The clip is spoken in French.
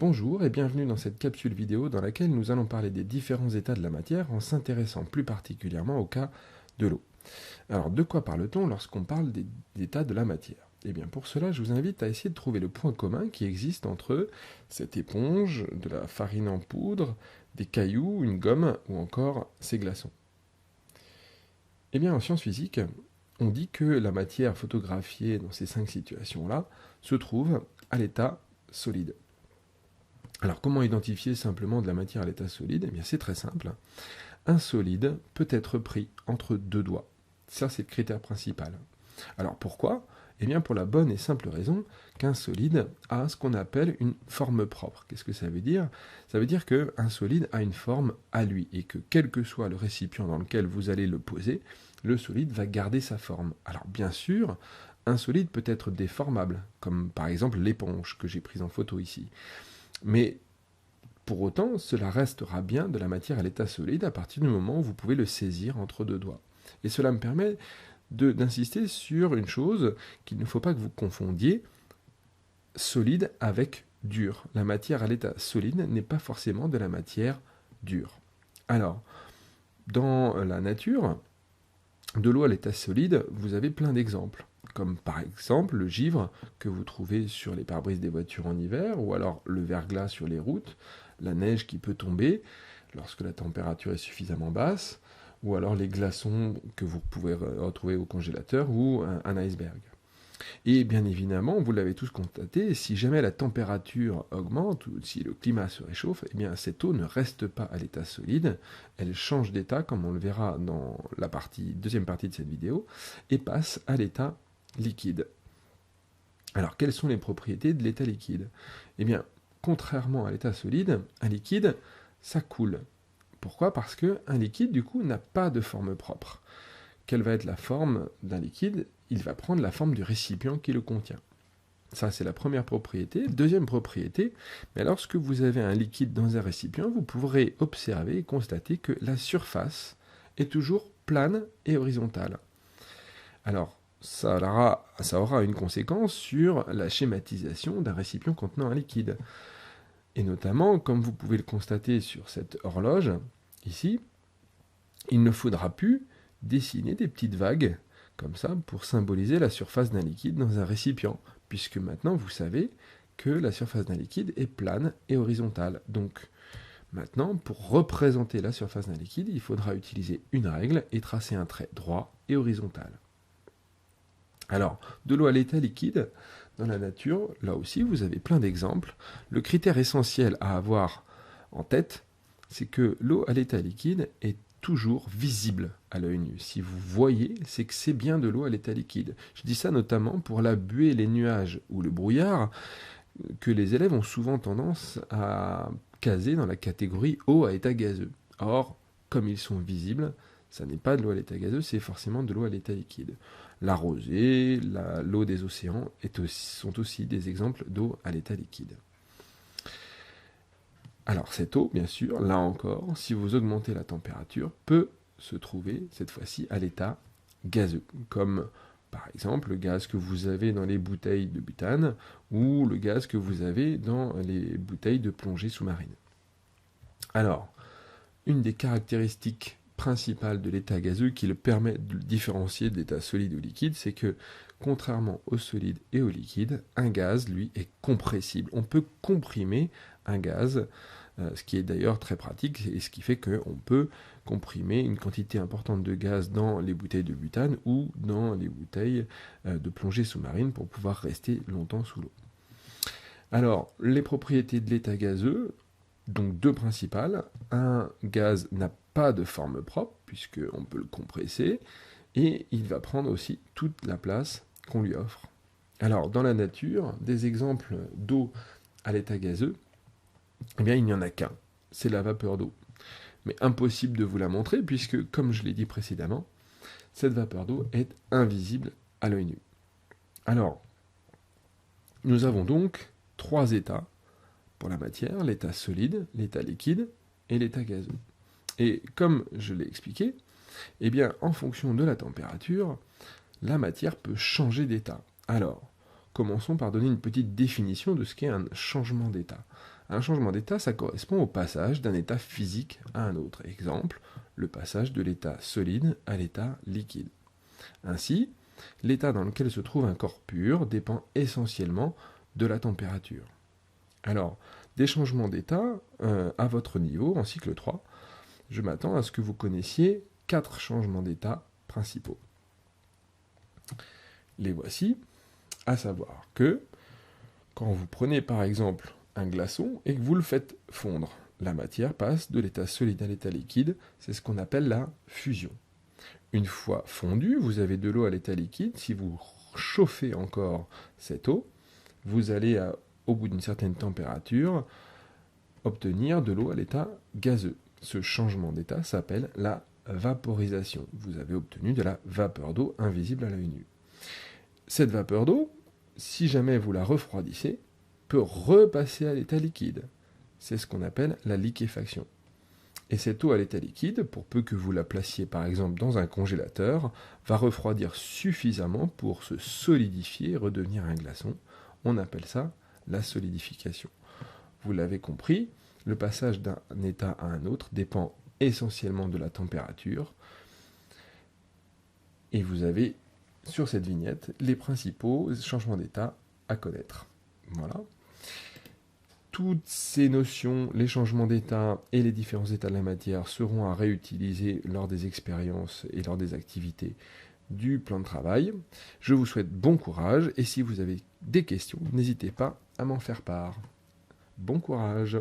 Bonjour et bienvenue dans cette capsule vidéo dans laquelle nous allons parler des différents états de la matière en s'intéressant plus particulièrement au cas de l'eau. Alors de quoi parle-t-on lorsqu'on parle des états de la matière? Eh bien pour cela je vous invite à essayer de trouver le point commun qui existe entre cette éponge, de la farine en poudre, des cailloux, une gomme ou encore ces glaçons. Eh bien en sciences physiques, on dit que la matière photographiée dans ces 5 situations-là se trouve à l'état solide. Alors comment identifier simplement de la matière à l'état solide? Eh bien c'est très simple. Un solide peut être pris entre deux doigts. Ça c'est le critère principal. Alors pourquoi? Eh bien pour la bonne et simple raison qu'un solide a ce qu'on appelle une forme propre. Qu'est-ce que ça veut dire? Ça veut dire qu'un solide a une forme à lui et que quel que soit le récipient dans lequel vous allez le poser, le solide va garder sa forme. Alors bien sûr, un solide peut être déformable, comme par exemple l'éponge que j'ai prise en photo ici. Mais pour autant, cela restera bien de la matière à l'état solide à partir du moment où vous pouvez le saisir entre deux doigts. Et cela me permet d'insister sur une chose qu'il ne faut pas que vous confondiez solide avec dur. La matière à l'état solide n'est pas forcément de la matière dure. Alors, dans la nature, de l'eau à l'état solide, vous avez plein d'exemples. Comme par exemple le givre que vous trouvez sur les pare-brises des voitures en hiver, ou alors le verglas sur les routes, la neige qui peut tomber lorsque la température est suffisamment basse, ou alors les glaçons que vous pouvez retrouver au congélateur, ou un iceberg. Et bien évidemment, vous l'avez tous constaté, si jamais la température augmente, ou si le climat se réchauffe, eh bien cette eau ne reste pas à l'état solide, elle change d'état, comme on le verra dans la deuxième partie de cette vidéo, et passe à l'état liquide. Alors, quelles sont les propriétés de l'état liquide? Eh bien, contrairement à l'état solide, un liquide, ça coule. Pourquoi? Parce qu'un liquide, du coup, n'a pas de forme propre. Quelle va être la forme d'un liquide? Il va prendre la forme du récipient qui le contient. Ça, c'est la première propriété. Deuxième propriété, mais lorsque vous avez un liquide dans un récipient, vous pourrez observer et constater que la surface est toujours plane et horizontale. Alors, ça aura une conséquence sur la schématisation d'un récipient contenant un liquide. Et notamment, comme vous pouvez le constater sur cette horloge, ici, il ne faudra plus dessiner des petites vagues, comme ça, pour symboliser la surface d'un liquide dans un récipient, puisque maintenant vous savez que la surface d'un liquide est plane et horizontale. Donc, maintenant, pour représenter la surface d'un liquide, il faudra utiliser une règle et tracer un trait droit et horizontal. Alors, de l'eau à l'état liquide, dans la nature, là aussi, vous avez plein d'exemples. Le critère essentiel à avoir en tête, c'est que l'eau à l'état liquide est toujours visible à l'œil nu. Si vous voyez, c'est que c'est bien de l'eau à l'état liquide. Je dis ça notamment pour la buée, les nuages ou le brouillard, que les élèves ont souvent tendance à caser dans la catégorie eau à état gazeux. Or, comme ils sont visibles, ça n'est pas de l'eau à l'état gazeux, c'est forcément de l'eau à l'état liquide. La rosée, l'eau des océans sont aussi des exemples d'eau à l'état liquide. Alors cette eau, bien sûr, là encore, si vous augmentez la température, peut se trouver cette fois-ci à l'état gazeux, comme par exemple le gaz que vous avez dans les bouteilles de butane ou le gaz que vous avez dans les bouteilles de plongée sous-marine. Alors, une des caractéristiques principale de l'état gazeux qui le permet de le différencier de l'état solide ou liquide, c'est que, contrairement au solide et au liquide, un gaz, lui, est compressible. On peut comprimer un gaz, ce qui est d'ailleurs très pratique, et ce qui fait qu'on peut comprimer une quantité importante de gaz dans les bouteilles de butane ou dans les bouteilles de plongée sous-marine pour pouvoir rester longtemps sous l'eau. Alors, les propriétés de l'état gazeux, donc deux principales. Un gaz n'a pas de forme propre, puisqu'on peut le compresser, et il va prendre aussi toute la place qu'on lui offre. Alors, dans la nature, des exemples d'eau à l'état gazeux, eh bien, il n'y en a qu'un, c'est la vapeur d'eau. Mais impossible de vous la montrer, puisque, comme je l'ai dit précédemment, cette vapeur d'eau est invisible à l'œil nu. Alors, nous avons donc trois états pour la matière, l'état solide, l'état liquide et l'état gazeux. Et comme je l'ai expliqué, eh bien, en fonction de la température, la matière peut changer d'état. Alors, commençons par donner une petite définition de ce qu'est un changement d'état. Un changement d'état, ça correspond au passage d'un état physique à un autre. Exemple, le passage de l'état solide à l'état liquide. Ainsi, l'état dans lequel se trouve un corps pur dépend essentiellement de la température. Alors, des changements d'état à votre niveau en cycle 3, je m'attends à ce que vous connaissiez 4 changements d'état principaux. Les voici, à savoir que quand vous prenez par exemple un glaçon et que vous le faites fondre, la matière passe de l'état solide à l'état liquide, c'est ce qu'on appelle la fusion. Une fois fondue, vous avez de l'eau à l'état liquide. Si vous chauffez encore cette eau, vous allez, au bout d'une certaine température, obtenir de l'eau à l'état gazeux. Ce changement d'état s'appelle la vaporisation. Vous avez obtenu de la vapeur d'eau invisible à l'œil nu. Cette vapeur d'eau, si jamais vous la refroidissez, peut repasser à l'état liquide. C'est ce qu'on appelle la liquéfaction. Et cette eau à l'état liquide, pour peu que vous la placiez par exemple dans un congélateur, va refroidir suffisamment pour se solidifier et redevenir un glaçon. On appelle ça la solidification. Vous l'avez compris, le passage d'un état à un autre dépend essentiellement de la température. Et vous avez sur cette vignette les principaux changements d'état à connaître. Voilà. Toutes ces notions, les changements d'état et les différents états de la matière seront à réutiliser lors des expériences et lors des activités du plan de travail. Je vous souhaite bon courage et si vous avez des questions, n'hésitez pas à m'en faire part. Bon courage!